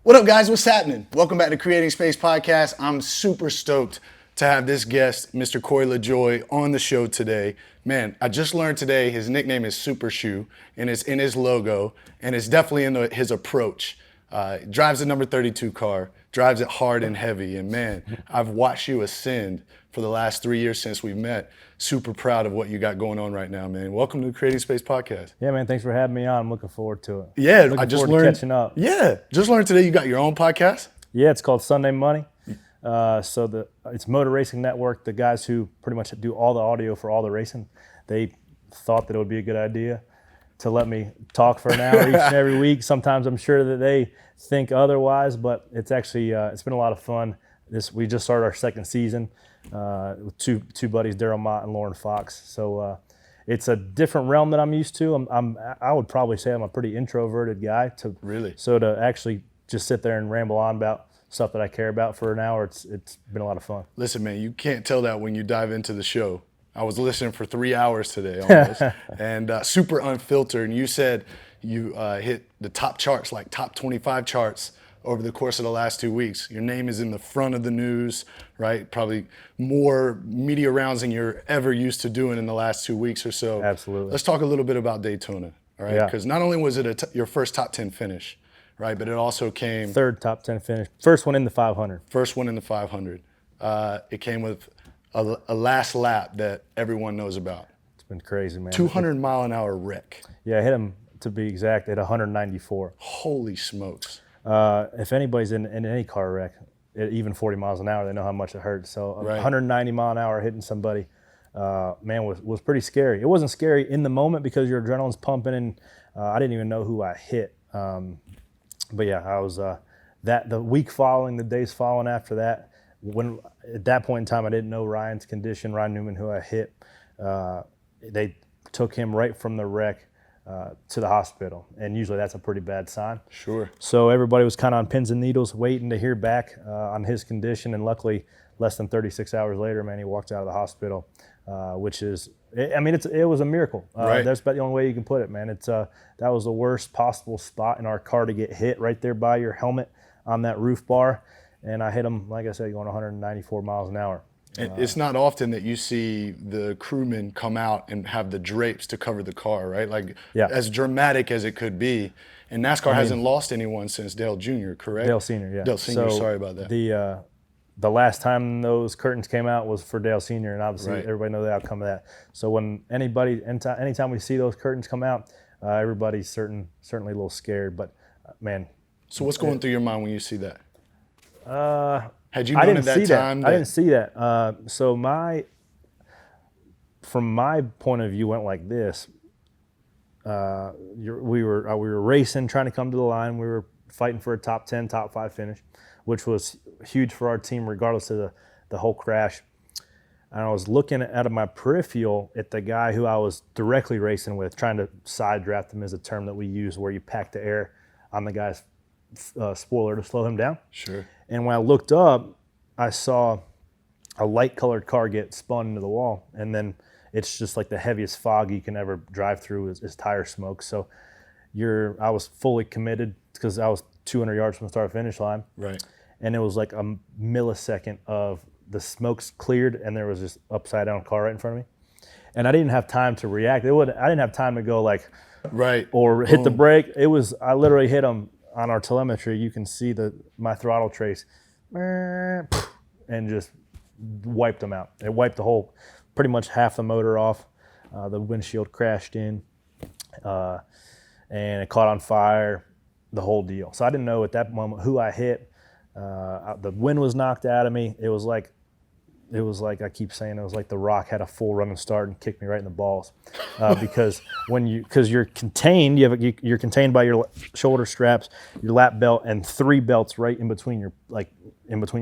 What up, guys? What's happening? Welcome back to Creating Space Podcast. I'm super stoked to have this guest, Mr. LaJoie, on the show today. Man, I just learned today his nickname is Super Shoe, and it's in his logo, and it's definitely in his approach. Drives a number 32 car, drives it hard and heavy, and man, I've watched you ascend for the last 3 years since we've met. Super proud of what you got going on right now, man. Welcome to the Creating Space Podcast. Yeah, man, thanks for having me on. I'm looking forward to it. Yeah, I just learned catching up. Yeah, just learned today you got your own podcast. Yeah, it's called Sunday Money. It's Motor Racing Network. The guys who pretty much do all the audio for all the racing, they thought that it would be a good idea to let me talk for an hour each and every week. Sometimes I'm sure that they think otherwise, but it's actually it's been a lot of fun. We just started our second season with two buddies, Daryl Mott and Lauren Fox. So it's a different realm that I'm used to. I would probably say I'm a pretty introverted guy. So to actually just sit there and ramble on about stuff that I care about for an hour, it's been a lot of fun. Listen, man, you can't tell that when you dive into the show. I was listening for 3 hours today almost, and super unfiltered. And you said you hit the top charts, like top 25 charts over the course of the last 2 weeks. Your name is in the front of the news, right? Probably more media rounds than you're ever used to doing in the last 2 weeks or so. Absolutely. Let's talk a little bit about Daytona, all right? Because not only was it your first top 10 finish, right, but it also came... Third top 10 finish. First one in the 500. First one in the 500. It came with a last lap that everyone knows about. It's been crazy, man. 200-mile-an-hour wreck. Yeah, I hit him, to be exact, at 194. Holy smokes. If anybody's in any car wreck, even 40 miles an hour, they know how much it hurts. So 190 mile an hour hitting somebody, man, was pretty scary. It wasn't scary in the moment because your adrenaline's pumping, and I didn't even know who I hit. But yeah, I was the week following, the days following after that. When at that point in time, I didn't know Ryan's condition. Ryan Newman, who I hit, they took him right from the wreck to the hospital, and usually that's a pretty bad sign. Sure. So everybody was kind of on pins and needles waiting to hear back on his condition, and luckily less than 36 hours later, man, he walked out of the hospital, which is, it was a miracle. Right. That's about the only way you can put it, man. That was the worst possible spot in our car to get hit, right there by your helmet on that roof bar, and I hit him, like I said, going 194 miles an hour. It's not often that you see the crewmen come out and have the drapes to cover the car, right? Like, as dramatic as it could be. And NASCAR hasn't lost anyone since Dale Jr., correct? Dale Sr., yeah. Dale Sr., sorry about that. The last time those curtains came out was for Dale Sr., and obviously everybody knows the outcome of that. So when anytime we see those curtains come out, everybody's certainly a little scared, but man. So what's going through your mind when you see that? Had you I known at that time? I didn't see that. So from my point of view, went like this. We were racing, trying to come to the line. We were fighting for a top 10, top 5 finish, which was huge for our team, regardless of the whole crash. And I was looking out of my peripheral at the guy who I was directly racing with, trying to side draft him, is a term that we use where you pack the air on the guy's spoiler to slow him down. Sure. And when I looked up, I saw a light-colored car get spun into the wall, and then it's just like the heaviest fog you can ever drive through is tire smoke. So I was fully committed because I was 200 yards from the start-finish line. Right. And it was like a millisecond of the smoke's cleared, and there was this upside-down car right in front of me. And I didn't have time to react. I didn't have time to go like, or hit the brake. I literally hit him. On our telemetry, you can see my throttle trace, and just wiped them out. It wiped pretty much half the motor off. The windshield crashed in, and it caught on fire, the whole deal. So I didn't know at that moment who I hit. The wind was knocked out of me. It was like I keep saying, it was like The Rock had a full running start and kicked me right in the balls, because you're contained, you're contained by your shoulder straps, your lap belt, and 3 belts right in between your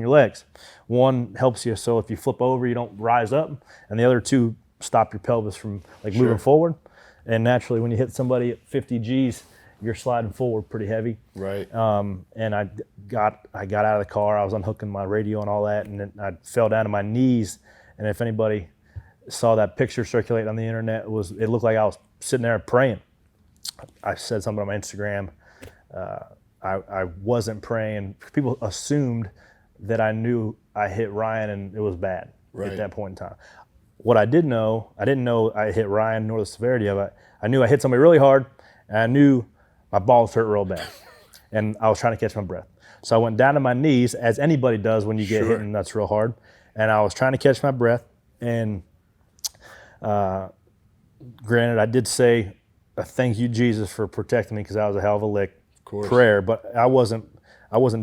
legs. One helps you so if you flip over, you don't rise up, and the other 2 stop your pelvis from moving forward. And naturally, when you hit somebody at 50 G's, you're sliding forward pretty heavy. Right. And I got out of the car. I was unhooking my radio and all that, and then I fell down to my knees. And if anybody saw that picture circulate on the internet, it looked like I was sitting there praying. I said something on my Instagram. I wasn't praying. People assumed that I knew I hit Ryan and it was bad at that point in time. What I didn't know I hit Ryan nor the severity of it. I knew I hit somebody really hard, and I knew my balls hurt real bad, and I was trying to catch my breath. So I went down to my knees, as anybody does when you get hit in the nuts real hard, and I was trying to catch my breath. And granted, I did say a thank you, Jesus, for protecting me, because that was a hell of a lick prayer. But I wasn't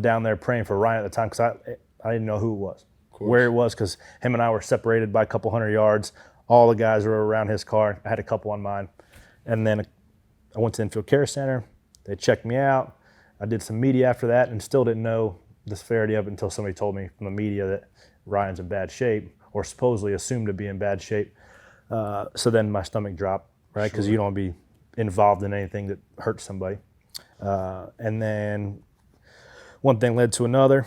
down there praying for Ryan at the time, because I didn't know who it was, where it was, because him and I were separated by a couple hundred yards. All the guys were around his car. I had a couple on mine. And then I went to the infield care center. They checked me out. I did some media after that and still didn't know the severity of it until somebody told me from the media that Ryan's in bad shape, or supposedly assumed to be in bad shape. So then my stomach dropped, right? Because you don't want to be involved in anything that hurts somebody. And then one thing led to another.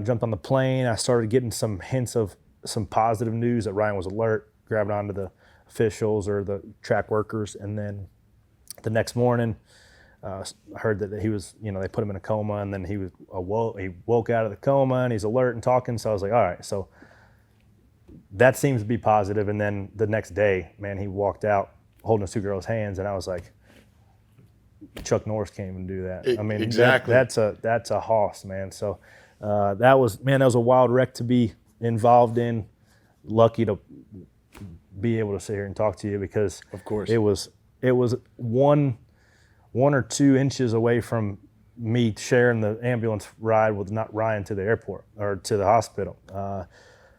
Jumped on the plane. I started getting some hints of some positive news that Ryan was alert, grabbing onto the officials or the track workers. And then the next morning, I heard that he was, they put him in a coma, and then he woke out of the coma and he's alert and talking. So I was like, all right, so that seems to be positive. And then the next day, man, he walked out holding his two girls' hands, and I was like, Chuck Norris can't even do that. I mean, exactly. That's a hoss, man. So that was a wild wreck to be involved in. Lucky to be able to sit here and talk to you, because of course it was one or 2 inches away from me sharing the ambulance ride with not Ryan to the airport or to the hospital.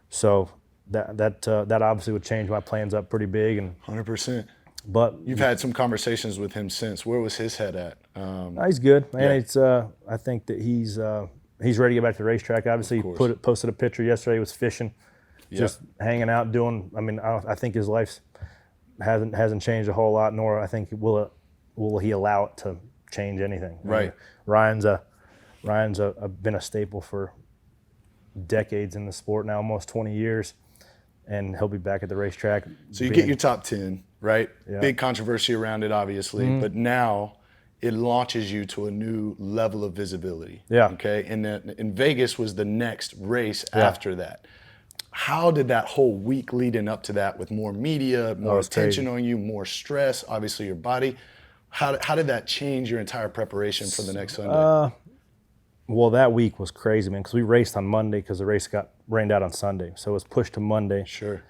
So that obviously would change my plans up pretty big. And 100%. But you've had some conversations with him since. Where was his head at? He's good, man. Yeah. It's I think that he's ready to get back to the racetrack. Obviously, he posted a picture yesterday. He was fishing, just hanging out, doing. I mean, I think his life hasn't changed a whole lot. Nor I think will he allow it to change anything. Right. Ryan's been a staple for decades in the sport now, almost 20 years, and he'll be back at the racetrack. So you get your top 10, right? Yeah. Big controversy around it, obviously, but now it launches you to a new level of visibility. Yeah. Okay. And then in Vegas was the next race after that. How did that whole week leading up to that, with more media, more attention on you, more stress, obviously your body, how did that change your entire preparation for the next Sunday? Well, that week was crazy, man, because we raced on Monday because the race got rained out on Sunday. So it was pushed to Monday. Sure.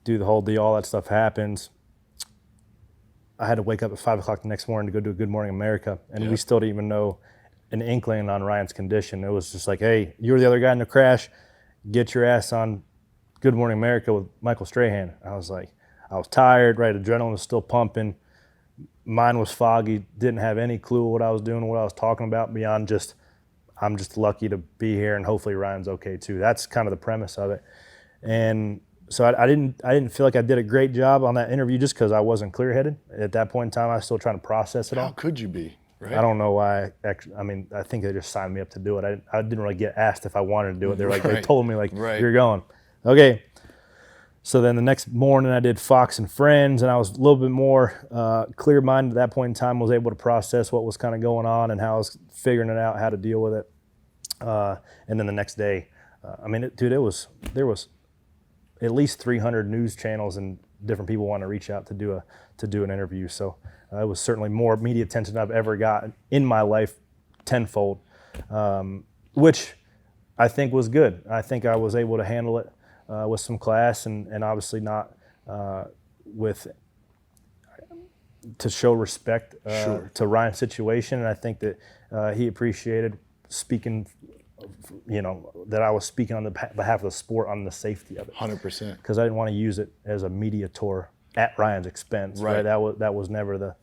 Do the whole deal, all that stuff happens. I had to wake up at 5 o'clock the next morning to go do a Good Morning America, and we still didn't even know an inkling on Ryan's condition. It was just like, hey, you were the other guy in the crash. Get your ass on Good Morning America with Michael Strahan. I was tired, right? Adrenaline was still pumping. Mine was foggy. Didn't have any clue what I was doing, what I was talking about, beyond just, I'm just lucky to be here, and hopefully Ryan's okay too. That's kind of the premise of it. And so I didn't feel like I did a great job on that interview, just because I wasn't clear-headed. At that point in time, I was still trying to process it all. How could you be? Right? I don't know why. I think they just signed me up to do it. I didn't really get asked if I wanted to do it. They were like, they told me, like, you're going. Okay. So then the next morning I did Fox and Friends, and I was a little bit more clear-minded at that point in time, was able to process what was kind of going on and how I was figuring it out, how to deal with it. And then the next day, there was at least 300 news channels and different people want to reach out to do an interview. So it was certainly more media attention than I've ever gotten in my life, tenfold, which I think was good. I think I was able to handle it with some class and obviously not to show respect to Ryan's situation. And I think that he appreciated speaking, that I was speaking on the behalf of the sport, on the safety of it. 100%. Because I didn't want to use it as a media tour at Ryan's expense. Right. That was never the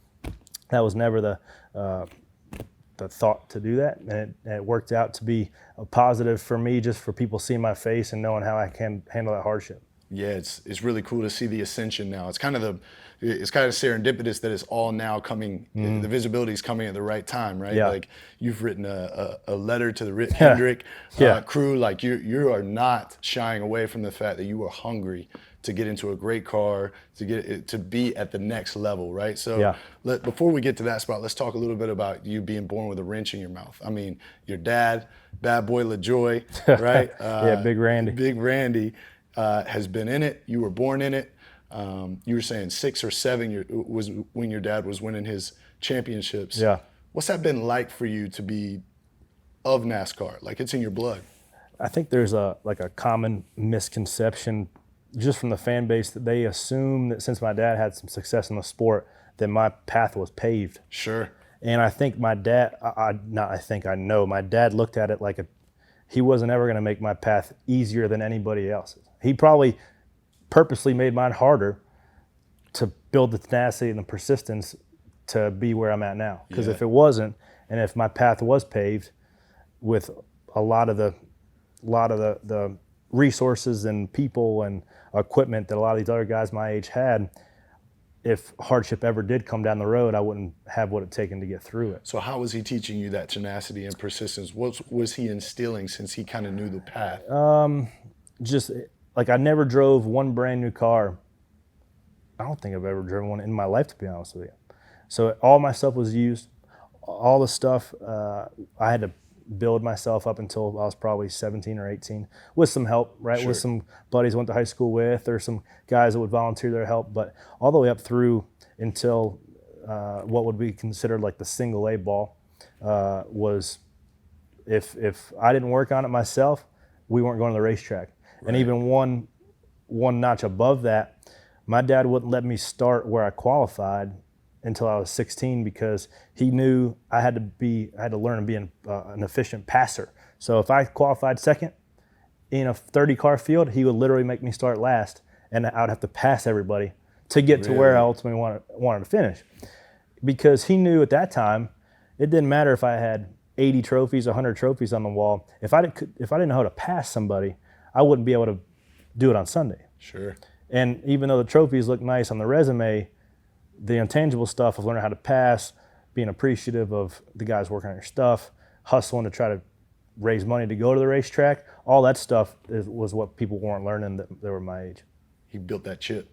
thought to do that, and it worked out to be a positive for me, just for people seeing my face and knowing how I can handle that hardship. Yeah, it's really cool to see the ascension now. It's kind of serendipitous that it's all now coming. The visibility is coming at the right time, right? Yeah. Like you've written a letter to the Rick Hendrick crew. Like you are not shying away from the fact that you are hungry to get into a great car, to be at the next level, right? So before we get to that spot, let's talk a little bit about you being born with a wrench in your mouth. I mean, your dad, bad boy LaJoie, right? Big Randy. Big Randy. Has been in it. You were born in it. You were saying 6 or 7 was when your dad was winning his championships. Yeah. What's that been like for you to be of NASCAR? Like it's in your blood. I think there's a common misconception just from the fan base that they assume that since my dad had some success in the sport, that my path was paved. Sure. And I think my dad, I know my dad looked at it like he wasn't ever going to make my path easier than anybody else's. He probably purposely made mine harder to build the tenacity and the persistence to be where I'm at now. Because if it wasn't, and if my path was paved with a lot of the resources and people and equipment that a lot of these other guys my age had, if hardship ever did come down the road, I wouldn't have what it taken to get through it. So how was he teaching you that tenacity and persistence? What was he instilling since he kind of knew the path? Just like I never drove one brand new car. I don't think I've ever driven one in my life, to be honest with you. So all my stuff was used. All the stuff I had to build myself up until I was probably 17 or 18 with some help, right? Sure. With some buddies I went to high school with, or some guys that would volunteer their help. But all the way up through until what would be considered like the single A ball was if I didn't work on it myself, we weren't going to the racetrack. Right. And even one notch above that, my dad wouldn't let me start where I qualified until I was 16 because he knew I had to learn to be an efficient passer. So if I qualified second in a 30-car field, he would literally make me start last, and I would have to pass everybody to get to where I ultimately wanted to finish. Because he knew at that time, it didn't matter if I had 80 trophies, 100 trophies on the wall. If I didn't know how to pass somebody, I wouldn't be able to do it on Sunday. Sure. And even though the trophies look nice on the resume, the intangible stuff of learning how to pass, being appreciative of the guys working on your stuff, hustling to try to raise money to go to the racetrack, all that stuff was what people weren't learning that were my age. He built that chip.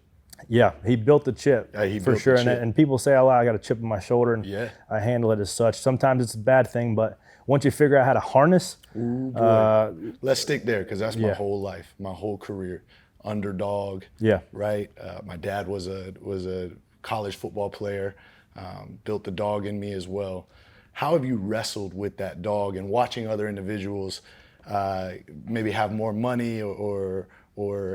Yeah, he built the chip for sure. And people say, oh, I got a chip on my shoulder, and I handle it as such. Sometimes it's a bad thing, but once you figure out how to harness. Let's stick there because that's my whole life, my whole career. Underdog. Yeah. Right. My dad was a college football player. Built the dog in me as well. How have you wrestled with that dog and watching other individuals maybe have more money or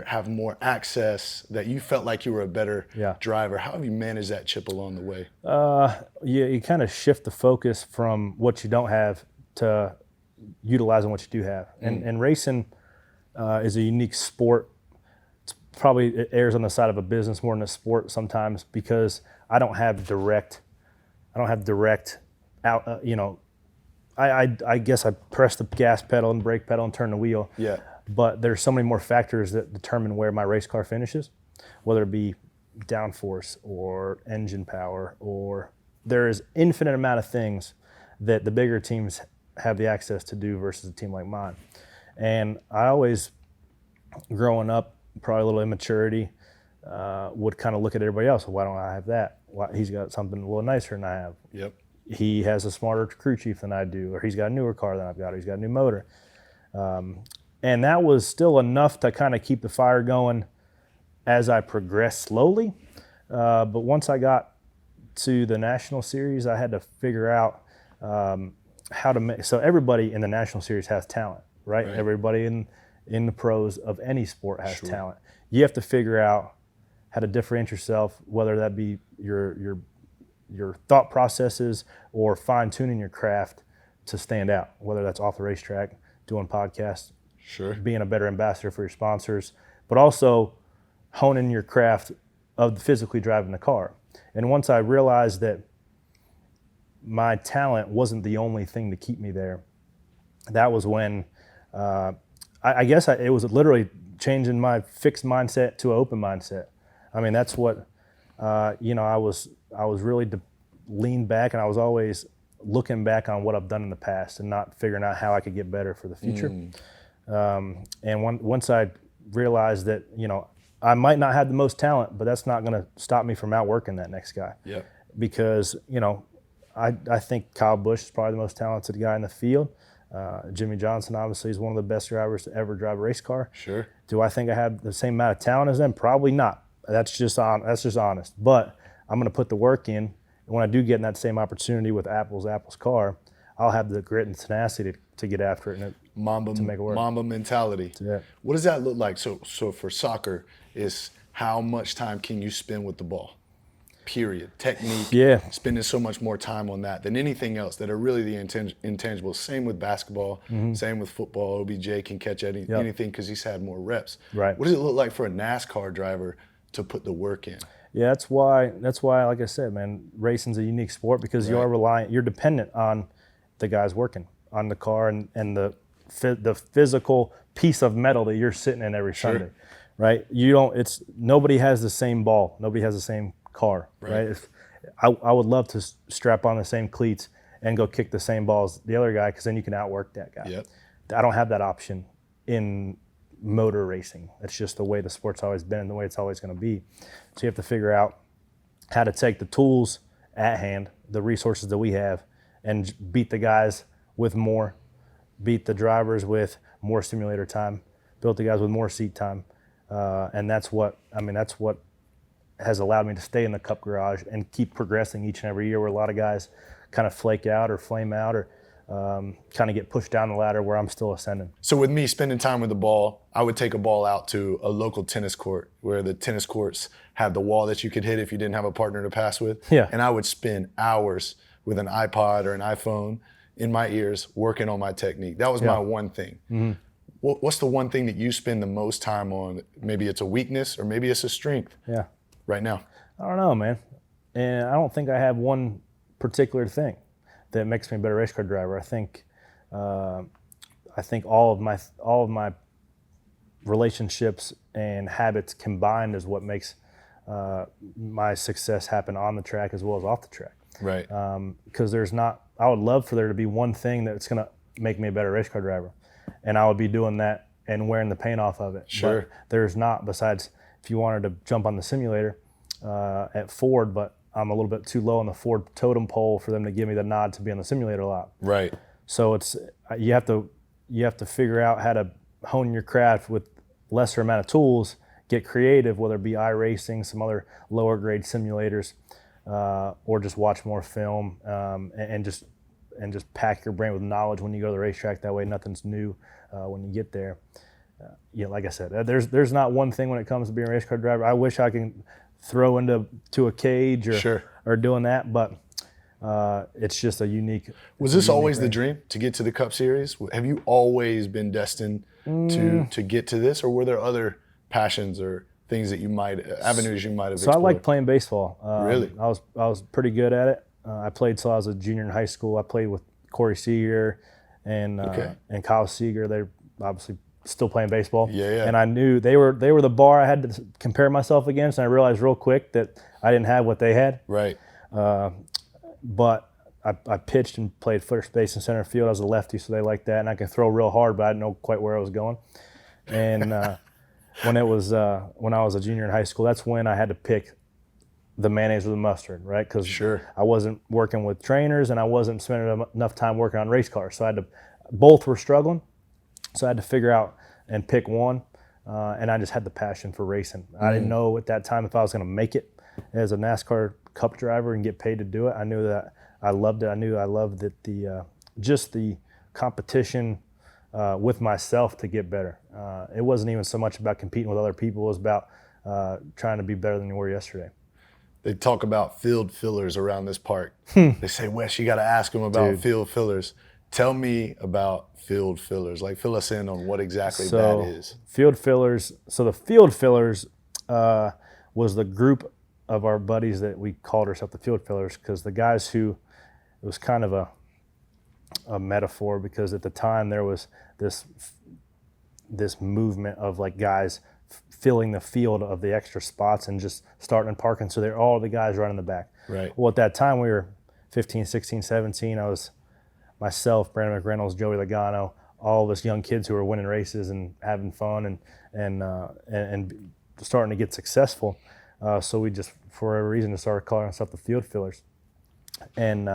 have more access that you felt like you were a better driver? How have you managed that chip along the way? You kind of shift the focus from what you don't have to utilizing what you do have. And racing is a unique sport. It errs on the side of a business more than a sport sometimes because I don't have direct out, I guess I press the gas pedal and brake pedal and turn the wheel. Yeah. But there's so many more factors that determine where my race car finishes, whether it be downforce or engine power, or there is infinite amount of things that the bigger teams have the access to do versus a team like mine. And I always, growing up, probably a little immaturity, would kind of look at everybody else. Why don't I have that? Why, he's got something a little nicer than I have. Yep. He has a smarter crew chief than I do, or he's got a newer car than I've got, or he's got a new motor. And that was still enough to kind of keep the fire going as I progressed slowly. But once I got to the National Series, I had to figure out how to make, so everybody in the National Series has talent, right? Everybody in the pros of any sport has talent. You have to figure out how to differentiate yourself, whether that be your thought processes or fine-tuning your craft to stand out, whether that's off the racetrack, doing podcasts, being a better ambassador for your sponsors, but also honing your craft of physically driving the car. And once I realized that my talent wasn't the only thing to keep me there, that was when it was literally changing my fixed mindset to an open mindset. I mean, that's what, I was really lean back, and I was always looking back on what I've done in the past and not figuring out how I could get better for the future. And once I realized that, I might not have the most talent, but that's not going to stop me from outworking that next guy. Yep. Because, I think Kyle Busch is probably the most talented guy in the field. Jimmie Johnson obviously is one of the best drivers to ever drive a race car. Sure. Do I think I have the same amount of talent as them? Probably not. That's just honest. But I'm going to put the work in. And when I do get in that same opportunity with Apple's car, I'll have the grit and tenacity to get after it and to make it work. Mamba mentality. Yeah. What does that look like? So for soccer, is how much time can you spend with the ball? Period. Technique. Yeah. Spending so much more time on that than anything else that are really the intangibles. Same with basketball. Same with football. OBJ can catch anything because he's had more reps. Right. What does it look like for a NASCAR driver to put the work in? Yeah, that's why, like I said, man, racing's a unique sport because you're dependent on the guys working on the car and the physical piece of metal that you're sitting in every Sunday, right? Nobody has the same ball. Nobody has the same car, right? I would love to strap on the same cleats and go kick the same ball as the other guy because then you can outwork that guy. Yep. I don't have that option in motor racing. That's just the way the sport's always been and the way it's always going to be. So you have to figure out how to take the tools at hand, the resources that we have, and beat the guys with more, beat the drivers with more simulator time, build the guys with more seat time. And that's what has allowed me to stay in the Cup garage and keep progressing each and every year, where a lot of guys kind of flake out or flame out or kind of get pushed down the ladder, where I'm still ascending. So with me spending time with the ball, I would take a ball out to a local tennis court where the tennis courts have the wall that you could hit if you didn't have a partner to pass with. Yeah. And I would spend hours with an iPod or an iPhone in my ears working on my technique. That was my one thing. Mm-hmm. What's the one thing that you spend the most time on? Maybe it's a weakness or maybe it's a strength right now. I don't know, man. And I don't think I have one particular thing that makes me a better race car driver. I think all of my relationships and habits combined is what makes my success happen on the track as well as off the track. Right. Because I would love for there to be one thing that's going to make me a better race car driver, and I would be doing that and wearing the paint off of it. Sure. But there's not, besides if you wanted to jump on the simulator at Ford, but I'm a little bit too low on the Ford totem pole for them to give me the nod to be on the simulator a lot. Right. So it's you have to figure out how to hone your craft with lesser amount of tools, get creative, whether it be iRacing, some other lower grade simulators, or just watch more film and just pack your brain with knowledge when you go to the racetrack. That way nothing's new when you get there. Like I said, there's not one thing when it comes to being a race car driver. I wish I can throw into a cage or doing that, but it's just a unique. Was this always the dream to get to the Cup Series? Have you always been destined to get to this, or were there other passions or things that avenues you might have explored? So I like playing baseball. Really? I was pretty good at it. I played till I was a junior in high school. I played with Corey Seager and Kyle Seager. They're obviously still playing baseball. Yeah. And I knew they were the bar I had to compare myself against, and I realized real quick that I didn't have what they had. Right. But I pitched and played first base and center field. I was a lefty, so they liked that, and I could throw real hard, but I didn't know quite where I was going. And when I was a junior in high school, that's when I had to pick the mayonnaise or the mustard, right? Because I wasn't working with trainers and I wasn't spending enough time working on race cars. So both were struggling. So I had to figure out and pick one. And I just had the passion for racing. I didn't know at that time if I was going to make it as a NASCAR Cup driver and get paid to do it. I knew that I loved it. I knew I loved that just the competition with myself to get better. It wasn't even so much about competing with other people. It was about trying to be better than you were yesterday. They talk about field fillers around this park. They say, Wes, you got to ask them about field fillers. Tell me about field fillers. Like, fill us in on what exactly that is. Field fillers. So the field fillers was the group of our buddies that we called ourselves the field fillers, because the guys it was kind of a metaphor, because at the time there was this this movement of like guys filling the field of the extra spots and just starting and parking. So they're all the guys running the back. Right. Well, at that time we were 15, 16, 17. I was myself, Brandon McReynolds, Joey Logano, all of us young kids who were winning races and having fun and starting to get successful. So we just, for whatever reason, started calling ourselves the field fillers. And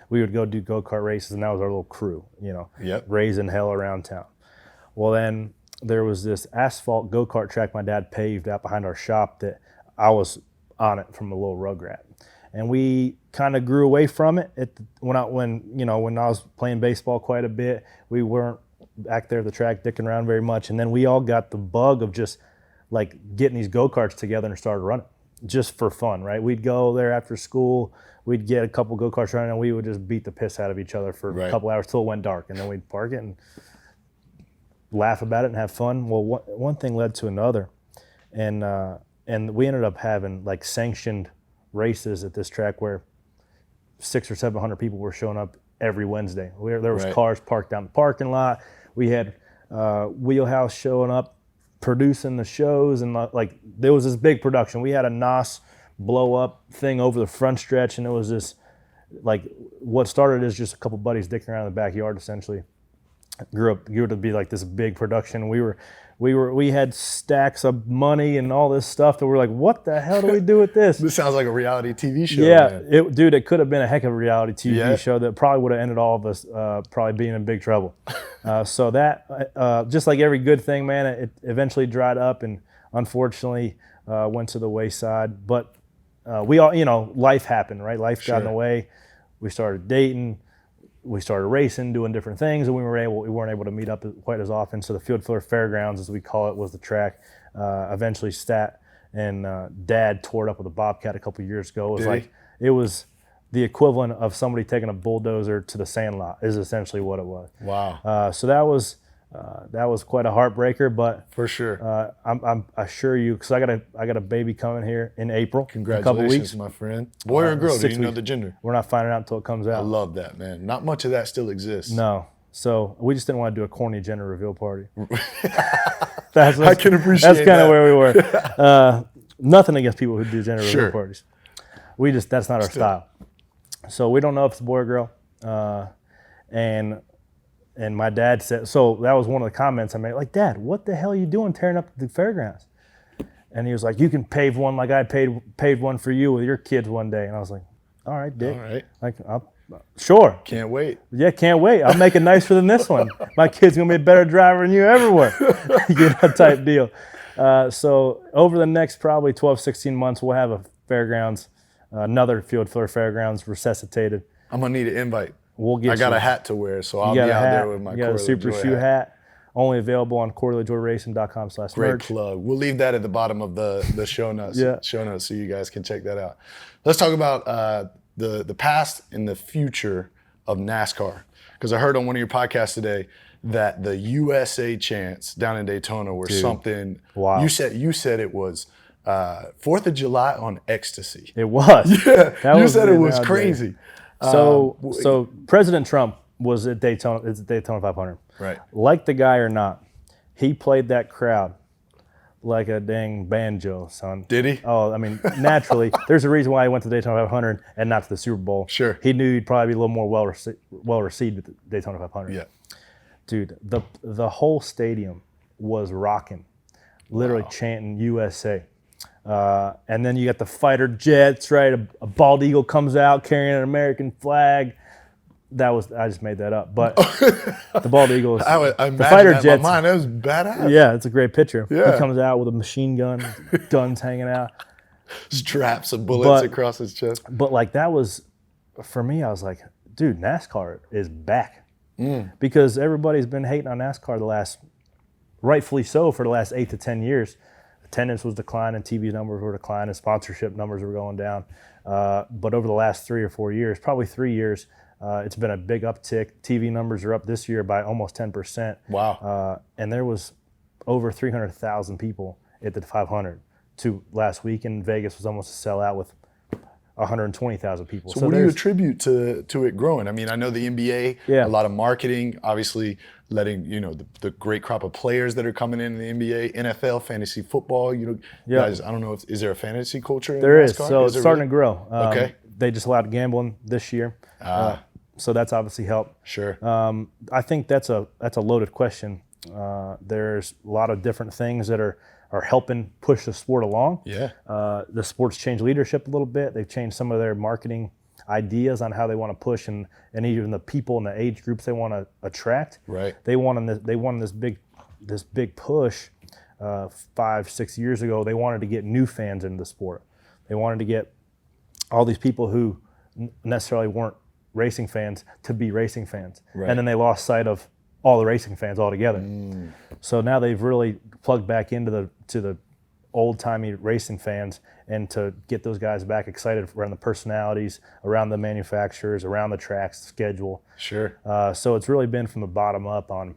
we would go do go-kart races, and that was our little crew, raising hell around town. Well, then there was this asphalt go-kart track my dad paved out behind our shop that I was on it from a little rugrat. And we kind of grew away from it. When I was playing baseball quite a bit, we weren't back there at the track dicking around very much. And then we all got the bug of just like getting these go-karts together and started running just for fun, right? We'd go there after school, we'd get a couple go-karts running, and we would just beat the piss out of each other for a couple hours till it went dark. And then we'd park it and laugh about it and have fun. Well, one thing led to another. And we ended up having like sanctioned races at this track where 600 or 700 people were showing up every Wednesday. There was cars parked down the parking lot. We had Wheelhouse showing up, producing the shows, and like there was this big production. We had a NOS blow up thing over the front stretch, and it was this like what started as just a couple buddies dicking around in the backyard essentially grew to be like this big production. We had stacks of money and all this stuff that we're like, what the hell do we do with this? This sounds like a reality TV show. Yeah, it could have been a heck of a reality TV show that probably would have ended all of us probably being in big trouble. So that, just like every good thing, man, it eventually dried up and unfortunately went to the wayside. But we all, life happened, right? Life got in the way. We started dating. We started racing, doing different things, and we weren't able to meet up quite as often. So the Field Filler Fairgrounds, as we call it, was the track. Eventually, Stat and Dad tore it up with a Bobcat a couple years ago. It was the equivalent of somebody taking a bulldozer to the sandlot. Is essentially what it was. Wow. So that was quite a heartbreaker, but for sure, I assure you, because I got a baby coming here in April. Congratulations, in a couple weeks. My friend. Boy or girl? Do you know the gender? We're not finding out until it comes out. I love that, man. Not much of that still exists. No. So we just didn't want to do a corny gender reveal party. I can appreciate that's kind of where we were. Nothing against people who do gender reveal parties. That's not our style. So we don't know if it's a boy or girl. And my dad said, so that was one of the comments I made, like, Dad, what the hell are you doing tearing up the fairgrounds? And he was like, you can pave one like I paved one for you with your kids one day. And I was like, all right, Dick. All right. Like, sure. Can't wait. Yeah, can't wait. I'll make it nicer than this one. My kid's going to be a better driver than you ever were. Type deal. So over the next probably 12, 16 months, we'll have a fairgrounds, another Field Filler Fairgrounds resuscitated. I'm going to need an invite. I got a hat to wear, so I'll be out there with my Corey Super Shoe hat. Only available on CoreyLaJoieRacing.com/merch. Great plug. We'll leave that at the bottom of the show notes. Show notes, so you guys can check that out. Let's talk about the past and the future of NASCAR, because I heard on one of your podcasts today that the USA chants down in Daytona were something. Wow. You said it was 4th of July on ecstasy. It was. Yeah. You said it was crazy. So President Trump was at Daytona. It's at Daytona 500. Right. Like the guy or not, he played that crowd like a dang banjo, son. Did he? Oh, I mean, naturally. There's a reason why he went to Daytona 500 and not to the Super Bowl. Sure. He knew he'd probably be a little more well received with the Daytona 500. Yeah. Dude, the whole stadium was rocking, literally chanting USA. And then you got the fighter jets, right? A bald eagle comes out carrying an American flag. I just made that up, but the bald eagle is the fighter jets. In my mind, that was badass. Yeah, it's a great picture. Yeah. He comes out with a machine gun, guns hanging out, straps of bullets across his chest. But like that was, for me, I was like, dude, NASCAR is back because everybody's been hating on NASCAR rightfully so, for the last 8 to 10 years. Attendance was declining, TV numbers were declining, sponsorship numbers were going down. But over the last 3 or 4 years, probably 3 years, it's been a big uptick. TV numbers are up this year by almost 10%. Wow. And there was over 300,000 people at the 500. Last week in Vegas was almost a sellout with 120,000 people. So what do you attribute to it growing? I mean, I know the NBA, a lot of marketing, obviously letting, the great crop of players that are coming in the NBA, NFL, fantasy football, guys, I don't know, is there a fantasy culture in NASCAR? There is, so it's starting to grow. Okay. They just allowed gambling this year, so that's obviously helped. Sure. I think that's a loaded question. There's a lot of different things that are helping push the sport along. Yeah. The sport's changed leadership a little bit. They've changed some of their marketing ideas on how they want to push and even the people and the age groups they want to attract. Right. They wanted this big push 5-6 years ago. They wanted to get new fans into the sport. They wanted to get all these people who necessarily weren't racing fans to be racing fans. Right. And then they lost sight of all the racing fans altogether. So now they've really plugged back into the old-timey racing fans and to get those guys back excited around the personalities, around the manufacturers, around the tracks, the schedule. Sure. So it's really been from the bottom up on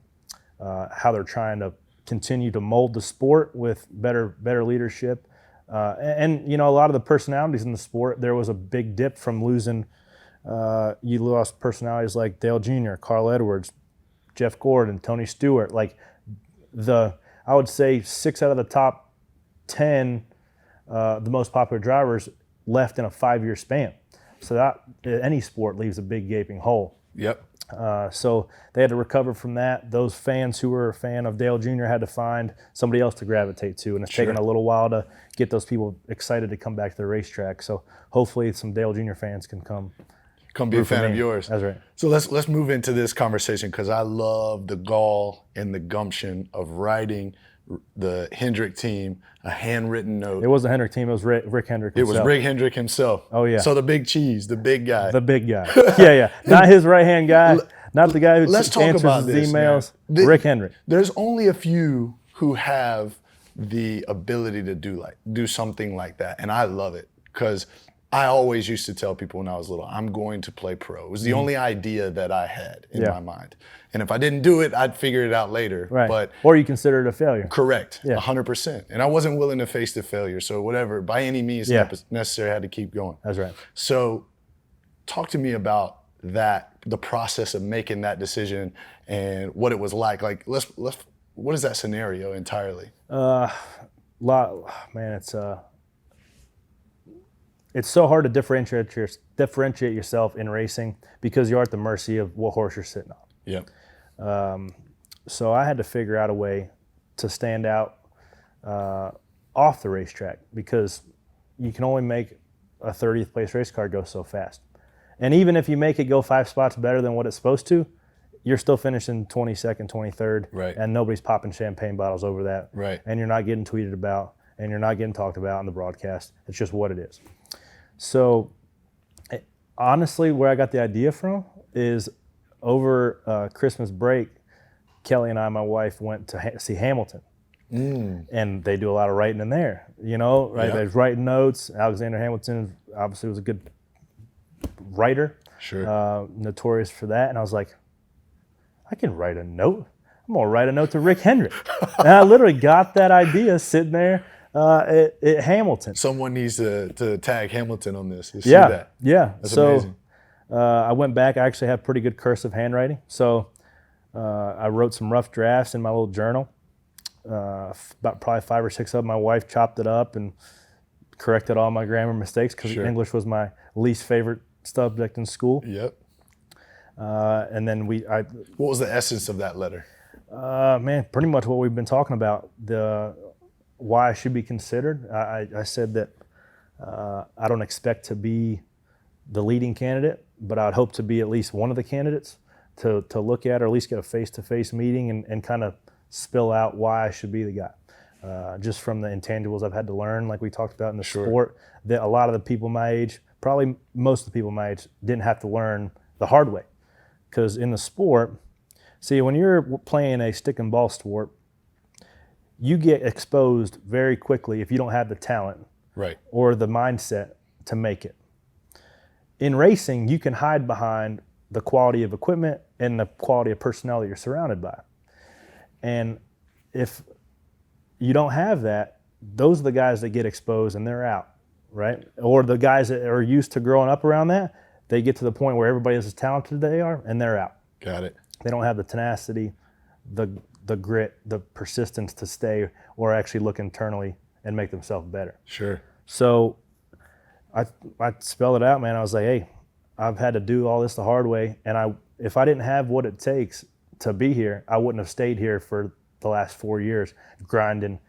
how they're trying to continue to mold the sport with better leadership. And a lot of the personalities in the sport, there was a big dip from losing. You lost personalities like Dale Jr., Carl Edwards, Jeff Gordon, Tony Stewart. Like I would say 6 out of the top 10, the most popular drivers left in a 5-year span. So that any sport leaves a big gaping hole. Yep. So they had to recover from that. Those fans who were a fan of Dale Jr. had to find somebody else to gravitate to, and it's taken a little while to get those people excited to come back to the racetrack. So hopefully some Dale Jr. fans can come be a fan of yours. That's right. So let's move into this conversation because I love the gall and the gumption of writing the Hendrick team a handwritten note. It was the Hendrick team. It was Rick Hendrick himself. It was Rick Hendrick himself. Oh, yeah. So the big cheese, the big guy. The big guy. Yeah. Not his right-hand guy. Not the guy who answers his emails. Rick Hendrick. There's only a few who have the ability to do something like that, and I love it because I always used to tell people when I was little, I'm going to play pro. It was the only idea that I had in my mind. And if I didn't do it, I'd figure it out later. Right. Or you consider it a failure. Correct. 100%. And I wasn't willing to face the failure. So whatever, by any means necessary, I had to keep going. That's right. So talk to me about that, the process of making that decision and what it was like. Like, what is that scenario entirely? It's so hard to differentiate yourself in racing because you're at the mercy of what horse you're sitting on. Yep. So I had to figure out a way to stand out off the racetrack because you can only make a 30th place race car go so fast. And even if you make it go 5 spots better than what it's supposed to, you're still finishing 22nd, 23rd, right. And nobody's popping champagne bottles over that. Right. And you're not getting tweeted about, and you're not getting talked about on the broadcast. It's just what it is. So honestly, where I got the idea from is over Christmas break, Kelly and I, my wife, went to see Hamilton. And they do a lot of writing in there, right? Yeah. There's writing notes. Alexander Hamilton obviously was a good writer. Sure. Notorious for that. And I was like, I can write a note. I'm going to write a note to Rick Hendrick. And I literally got that idea sitting there at Hamilton. Someone needs to tag Hamilton on this. You see yeah, that? Yeah. That's amazing. I went back. I actually have pretty good cursive handwriting. So I wrote some rough drafts in my little journal. About probably 5 or 6 of them. My wife chopped it up and corrected all my grammar mistakes because English was my least favorite subject in school. Yep. And then what was the essence of that letter? Pretty much what we've been talking about. Why I should be considered. I said that I don't expect to be the leading candidate, but I'd hope to be at least one of the candidates to look at, or at least get a face-to-face meeting and kind of spill out why I should be the guy. Just from the intangibles I've had to learn, like we talked about in the sport, that a lot of the people my age, probably most of the people my age, didn't have to learn the hard way. Because in the sport, see, when you're playing a stick and ball sport, you get exposed very quickly if you don't have the talent or the mindset to make it. In racing, you can hide behind the quality of equipment and the quality of personnel that you're surrounded by. And if you don't have that, those are the guys that get exposed and they're out right? Or the guys that are used to growing up around that, they get to the point where everybody is as talented as they are, and they're out. Got it. They don't have the tenacity, the grit, the persistence to stay or actually look internally and make themselves better. Sure. So I spelled it out, man. I was like, hey, I've had to do all this the hard way, and if I didn't have what it takes to be here, I wouldn't have stayed here for the last 4 years grinding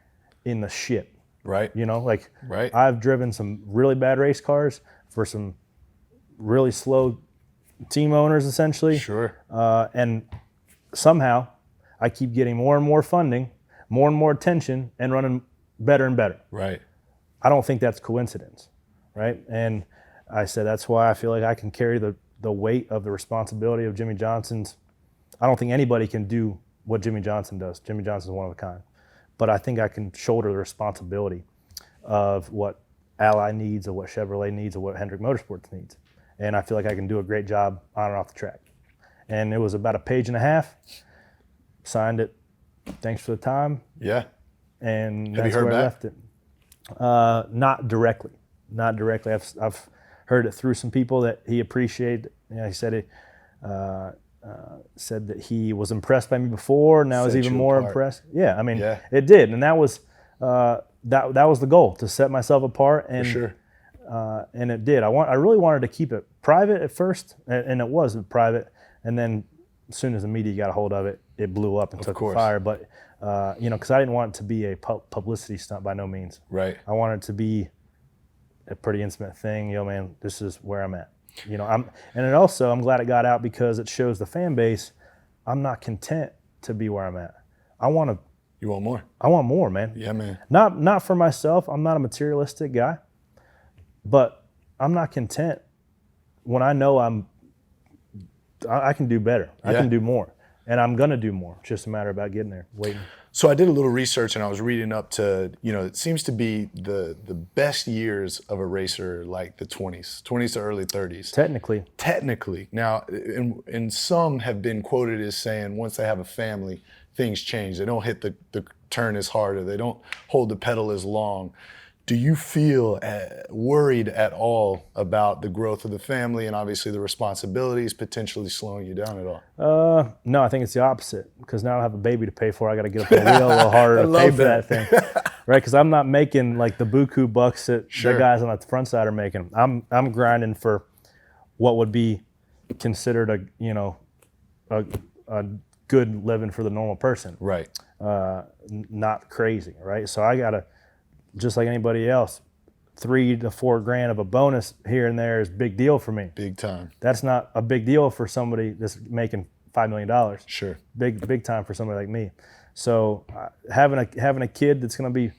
in the shit. Right. You know, like right. I've driven some really bad race cars for some really slow team owners, essentially. Sure. And somehow I keep getting more and more funding, more and more attention, and running better and better. Right. I don't think that's coincidence, right? And I said that's why I feel like I can carry the weight of the responsibility of Jimmie Johnson's. I don't think anybody can do what Jimmie Johnson does. Jimmie Johnson's one of a kind. But I think I can shoulder the responsibility of what Ally needs, of what Chevrolet needs, of what Hendrick Motorsports needs. And I feel like I can do a great job on and off the track. And it was about a page and a half. Signed it. Thanks for the time. Yeah. And Have that's you heard where I back? left it. Not directly. I've heard it through some people that he appreciated. You know, he said it. Said that he was impressed by me before. Now he's even more impressed. Yeah, I mean, it did, and that was that was the goal, to set myself apart. And for sure. And it did. I really wanted to keep it private at first, and it was private. And then as soon as the media got a hold of it, it blew up and took fire. But you know, because I didn't want it to be a publicity stunt by no means. Right. I wanted it to be a pretty intimate thing. You know, man, this is where I'm at. You know, I'm glad it got out because it shows the fan base I'm not content to be where I'm at. You want more? I want more, man. Yeah, man. Not for myself. I'm not a materialistic guy, but I'm not content when I know I can do better. I can do more, and I'm gonna do more. It's just a matter about getting there, waiting. So I did a little research and I was reading up to, you know, it seems to be the best years of a racer, like the 20s to early 30s. Technically. Now, and some have been quoted as saying once they have a family, things change. They don't hit the turn as hard, or they don't hold the pedal as long. Do you feel worried at all about the growth of the family and obviously the responsibilities potentially slowing you down at all? No, I think it's the opposite, because now I have a baby to pay for. I got to get up on the wheel a little harder to pay for that thing, right? Because I'm not making like the buku bucks that the guys on the front side are making. I'm grinding for what would be considered a good living for the normal person, right? Not crazy, right? So I gotta, just like anybody else, $3 to $4 grand of a bonus here and there is a big deal for me. Big time. That's not a big deal for somebody that's making $5 million. Sure. Big time for somebody like me. So having a kid that's going to be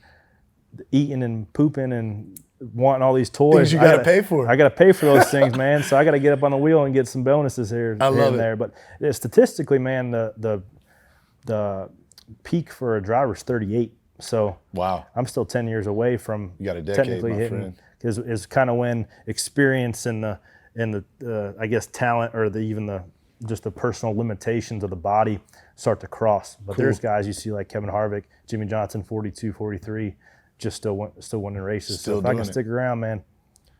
eating and pooping and wanting all these toys, things you got to pay for. I got to pay for those things, man. So I got to get up on the wheel and get some bonuses here and there. But statistically, man, the peak for a driver is 38. So wow, I'm still 10 years away from you got a decade, technically hitting. Friend. Is kind of when experience and the I guess talent, or just the personal limitations of the body start to cross. But there's guys you see like Kevin Harvick, Jimmie Johnson, 42, 43, just still winning races. So if I can stick around, man,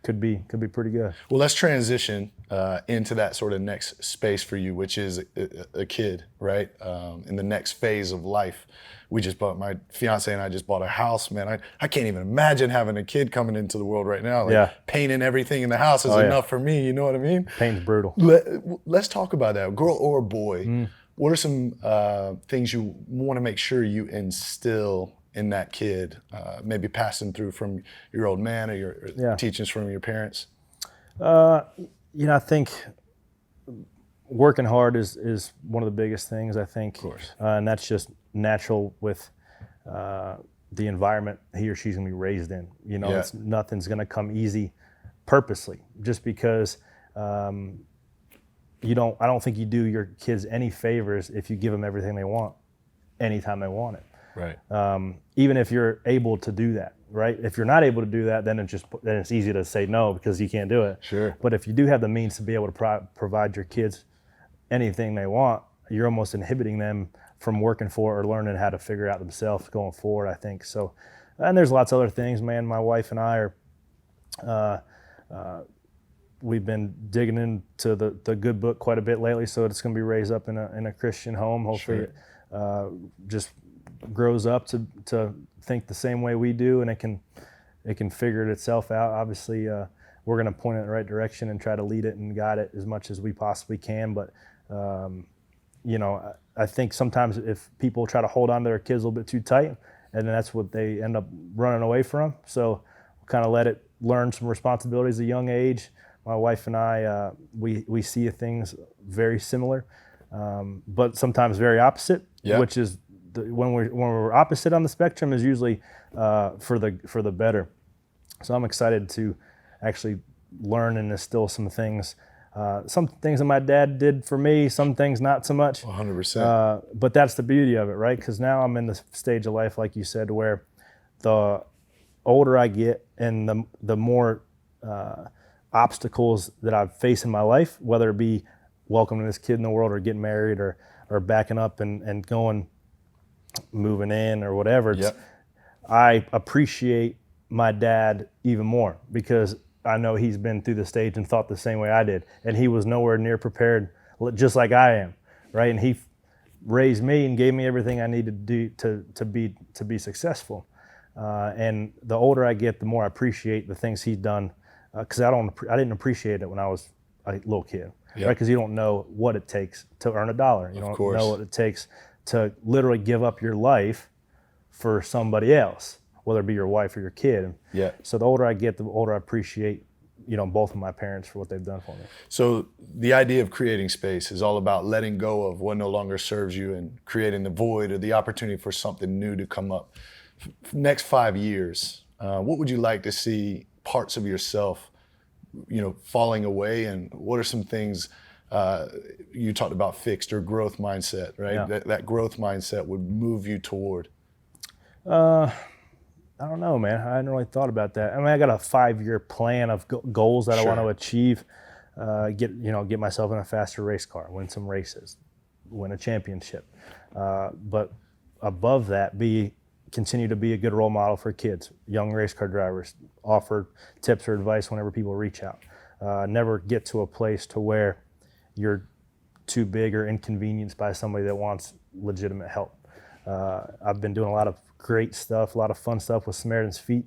could be pretty good. Well, let's transition into that sort of next space for you, which is a kid, right? In the next phase of life. My fiance and I just bought a house, man. I can't even imagine having a kid coming into the world right now. Like painting everything in the house is enough for me, you know what I mean? Paint's brutal. Let's talk about that, girl or boy. What are some things you want to make sure you instill in that kid, maybe passing through from your old man or your teachings from your parents? I think working hard is one of the biggest things, I think. Of course. And that's just natural with the environment he or she's going to be raised in. You know, nothing's going to come easy purposely, just because I don't think you do your kids any favors if you give them everything they want anytime they want it. Right. Even if you're able to do that, right? If you're not able to do that, then it's easy to say no because you can't do it. Sure. But if you do have the means to be able to provide your kids anything they want, you're almost inhibiting them from working for or learning how to figure out themselves going forward, I think. So, and there's lots of other things, man. My wife and I We've been digging into the good book quite a bit lately, so it's going to be raised up in a Christian home. Hopefully, Sure. it just grows up to think the same way we do, and it can figure itself out. Obviously, we're going to point it in the right direction and try to lead it and guide it as much as we possibly can. But I think sometimes if people try to hold on to their kids a little bit too tight, and then that's what they end up running away from. So we'll kind of let it learn some responsibilities at a young age. My wife and I, we see things very similar, but sometimes very opposite. Yeah. Which is when we're opposite on the spectrum is usually for the better. So I'm excited to actually learn and instill some things that my dad did for me, some things not so much. 100%. But that's the beauty of it, right? Because now I'm in the stage of life, like you said, where the older I get and the more obstacles that I've faced in my life, whether it be welcoming this kid in the world or getting married or backing up and going, moving in or whatever, Yep. I appreciate my dad even more because I know he's been through the stage and thought the same way I did. And he was nowhere near prepared, just like I am, right? And he raised me and gave me everything I needed to do to be successful. And the older I get, the more I appreciate the things he's done. Because I didn't appreciate it when I was a little kid, Yep. right? Because you don't know what it takes to earn $1. You don't know what it takes to literally give up your life for somebody else, whether it be your wife or your kid. Yeah. So the older I get, the older I appreciate, both of my parents for what they've done for me. So the idea of creating space is all about letting go of what no longer serves you and creating the void or the opportunity for something new to come up. Next 5 years, what would you like to see parts of yourself, falling away, and what are some things you talked about fixed or growth mindset, right? Yeah. That growth mindset would move you toward. I don't know, man. I hadn't really thought about that. I mean, I got a 5-year plan of goals that I want to achieve. Get myself in a faster race car, win some races, win a championship. But above that, continue to be a good role model for kids, young race car drivers, offer tips or advice whenever people reach out. Never get to a place to where you're too big or inconvenienced by somebody that wants legitimate help. I've been doing a lot of great stuff, a lot of fun stuff with Samaritan's Feet.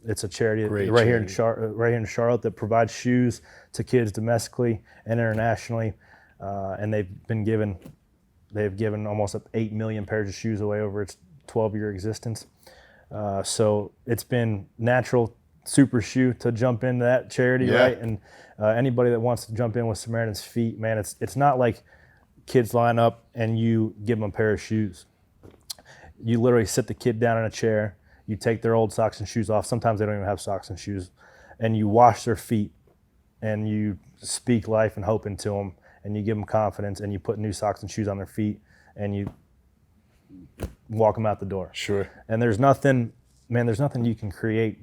It's a charity here in Charlotte that provides shoes to kids domestically and internationally, and they've given almost 8 million pairs of shoes away over its 12-year existence. So it's been natural super shoe to jump into that charity, right? And anybody that wants to jump in with Samaritan's Feet, man, it's not like kids line up and you give them a pair of shoes. You literally sit the kid down in a chair, you take their old socks and shoes off. Sometimes they don't even have socks and shoes, and you wash their feet, and you speak life and hope into them, and you give them confidence, and you put new socks and shoes on their feet, and you walk them out the door. Sure. And there's nothing you can create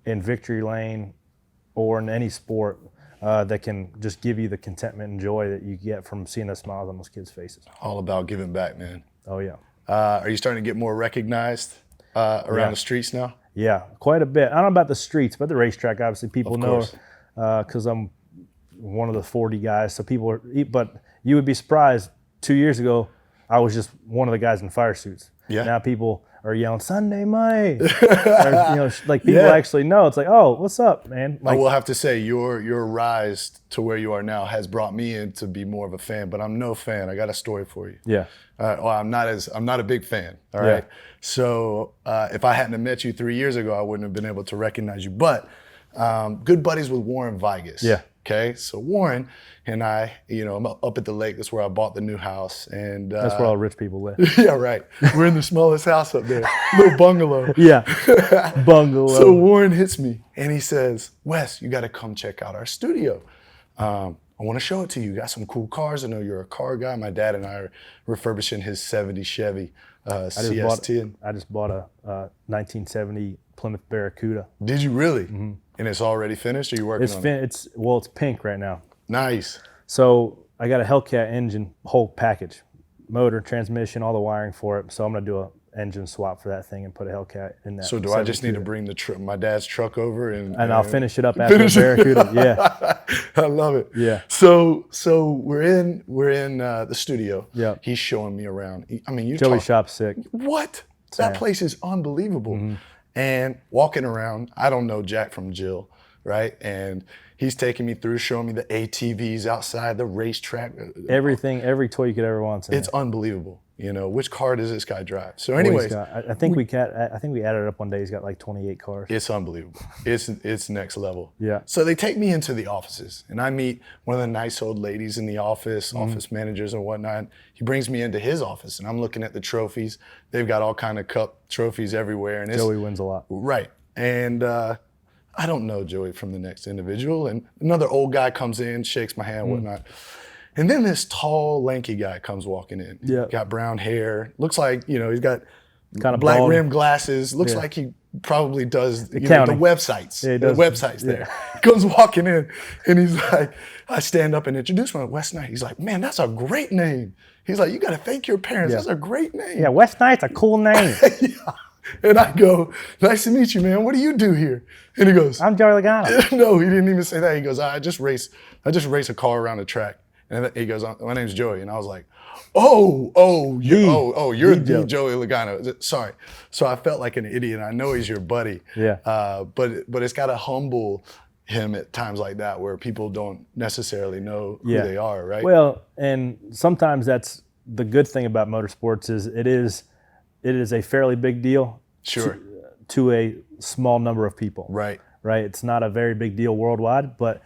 in victory lane or in any sport that can just give you the contentment and joy that you get from seeing the smiles on those kids' faces. All about giving back, man. Oh, yeah. Are you starting to get more recognized around the streets now? Yeah, quite a bit. I don't know about the streets, but the racetrack, obviously, people know because I'm one of the 40 guys. So but you would be surprised, 2 years ago, I was just one of the guys in fire suits. Yeah. Now people are yelling Sunday money. Or, people actually know. It's like, oh, what's up, man? I will have to say your rise to where you are now has brought me in to be more of a fan, but I'm no fan. I got a story for you. Yeah. Well, I'm not a big fan. All right. So if I hadn't have met you 3 years ago, I wouldn't have been able to recognize you. But good buddies with Warren Vigas. Yeah. Okay. So Warren and I, I'm up at the lake. That's where I bought the new house, and that's where all rich people live. Yeah, right. We're in the smallest house up there, little bungalow. Yeah. Bungalow. So Warren hits me and he says, "Wes, you got to come check out our studio. I want to show it to you. Got some cool cars. I know you're a car guy. My dad and I are refurbishing his '70 Chevy CST. I just bought a 1970 Plymouth Barracuda. Did you really? Mm-hmm. And it's already finished? Or are you working on it? It's pink right now. Nice. So I got a Hellcat engine, whole package, motor, transmission, all the wiring for it. So I'm gonna do a engine swap for that thing and put a Hellcat in that. So do I just need to bring my dad's truck over and I'll finish it up after the Barracuda? Yeah. I love it. Yeah. So we're in the studio. Yeah. He's showing me around. I mean, Joey shop's sick. What? That place is unbelievable. Mm-hmm. And walking around, I don't know Jack from Jill, right? And he's taking me through, showing me the ATVs outside, the racetrack. Everything, every toy you could ever want. It's unbelievable. You know, which car does this guy drive? So anyways. I think we added it up one day. He's got like 28 cars. It's unbelievable. It's next level. Yeah. So they take me into the offices, and I meet one of the nice old ladies in the office, office managers and whatnot. He brings me into his office, and I'm looking at the trophies. They've got all kind of cup trophies everywhere. And Joey wins a lot. Right. And I don't know Joey from the next individual. And another old guy comes in, shakes my hand, whatnot. And then this tall, lanky guy comes walking in. Yeah. Got brown hair. Looks like, he's got kind of black bald rim glasses. Looks like he probably does the websites. Yeah, the websites there. Comes walking in, and he's like, I stand up and introduce him. West Knight. He's like, man, that's a great name. He's like, you got to thank your parents. Yeah. That's a great name. Yeah, West Knight's a cool name. Yeah. And I go, nice to meet you, man. What do you do here? And he goes, I'm Joey Logano. No, he didn't even say that. He goes, I just race a car around the track. And he goes, my name's Joey. And I was like, you're the Joey Logano. Sorry. So I felt like an idiot. I know he's your buddy. Yeah. But it's got to humble him at times like that where people don't necessarily know who they are, right? Well, and sometimes that's the good thing about motorsports is it is a fairly big deal to a small number of people. Right. Right. It's not a very big deal worldwide, but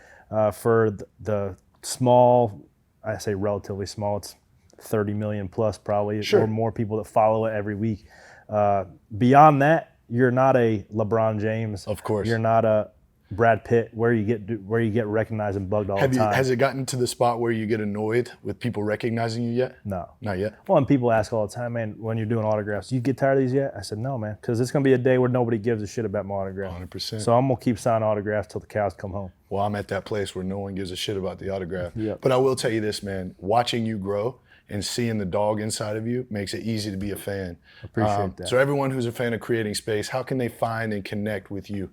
for the small, I say relatively small, it's 30 million plus probably, or more people that follow it every week. Beyond that, you're not a LeBron James. Of course. You're not a Brad Pitt where you get recognized and bugged all the time. Has it gotten to the spot where you get annoyed with people recognizing you yet? No. Not yet? Well, and people ask all the time, man, when you're doing autographs, you get tired of these yet? I said, no, man, because it's going to be a day where nobody gives a shit about my autograph. 100%. So I'm going to keep signing autographs till the cows come home. Well, I'm at that place where no one gives a shit about the autograph. Yep. But I will tell you this, man, watching you grow and seeing the dog inside of you makes it easy to be a fan. Appreciate that. So everyone who's a fan of Creating Space, how can they find and connect with you?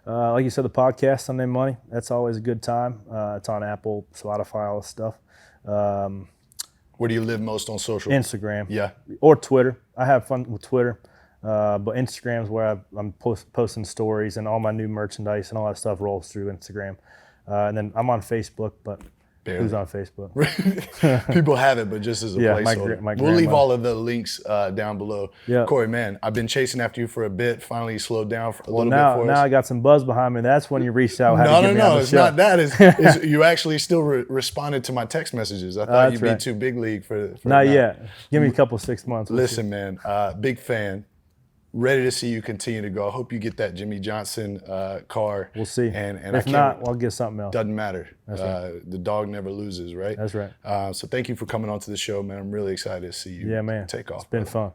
Like you said, the podcast, Sunday Money, that's always a good time. It's on Apple, Spotify, all this stuff. Where do you live most on social? Instagram. Yeah. Or Twitter. I have fun with Twitter. But Instagram's where I'm posting stories, and all my new merchandise and all that stuff rolls through Instagram. And then I'm on Facebook, but who's on Facebook? People have it, but just as a placeholder. We'll leave all of the links down below. Yeah. Corey, man, I've been chasing after you for a bit. Finally, you slowed down for a little bit for us. Now I got some buzz behind me. That's when you reached out. No, it's not that. It's you actually still responded to my text messages. I thought you'd be too big league for not yet. Give me a couple 6 months. Listen, man, big fan. Ready to see you continue to go. I hope you get that Jimmie Johnson car. We'll see. And if not, I'll get something else. Doesn't matter. That's right. The dog never loses, right? That's right. So thank you for coming on to the show, man. I'm really excited to see you take off. It's been fun.